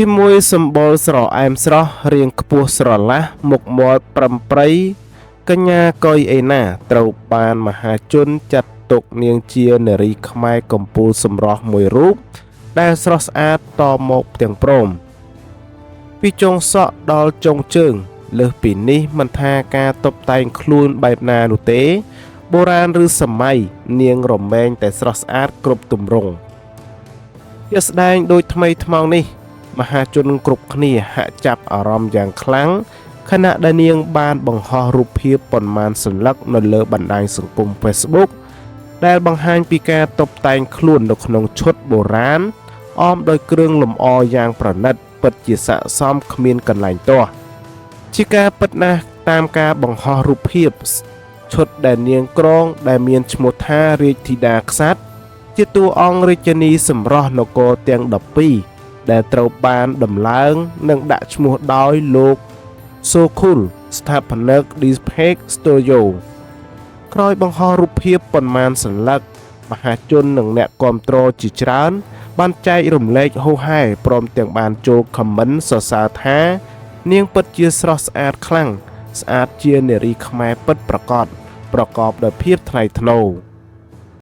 ទីមួយសម្បូរស្រអែមស្រស់រាងខ្ពស់ស្រឡះមុខមាត់ប្រំប្រៃកញ្ញាកុយអេណាត្រូវបានមហាជនចាត់ទុកនាងជានារីខ្មែរកំពូលសម្រស់មួយរូបដែលស្រស់ស្អាតតមកទាំងព្រមពីចុងសក់ដល់ចុងជើងលើសពីនេះមិនថាការតុបតែងខ្លួនបែបណានោះទេបុរាណឬសម័យនាងរមែងតែស្រស់ស្អាតគ្រប់ទម្រង់ជាស្ដែងដូចថ្មីថ្មោងនេះមហាជនគ្រប់គ្នាហាក់ចាប់អារម្មណ៍យ៉ាងខ្លាំងខណៈដែលនាងបានបង្ហោះរូបភាពប៉ុន្មានសន្លឹកនៅលើបណ្ដាញសង្គម Facebook ដែលបង្ហាញពីការតុបតែងខ្លួននៅក្នុងឈុតបុរាណអមដោយគ្រឿងលម្អយ៉ាងប្រណិតពិតជាស័ក្តិសមគ្មានកន្លែងទាស់ជាការពិតណាស់តាមការបង្ហោះរូបភាពឈុតដែលនាងក្រងដែលមានឈ្មោះថារាជធីតាក្សត្រជាតួអង្គរាជិនីសម្រស់នគរទាំង12ដែលត្រូវបានដំឡើងនិងដាក់ឈ្មោះដោយលោក Sokul ស្ថាបនិក Deepfake Studio ក្រោយបង្ហោះរូបភាពប៉ុន្មានសន្លឹកមហាជននិងអ្នកគាំទ្រជាច្រើនបានចែករំលែកហូរហែព្រមទាំងបានចូល comment សរសើរថានាងពិតជាស្រស់ស្អាតខ្លាំងស្អាតជានារីខ្មែរពិតប្រាកដប្រកបដោយភាពថ្លៃថ្នូរ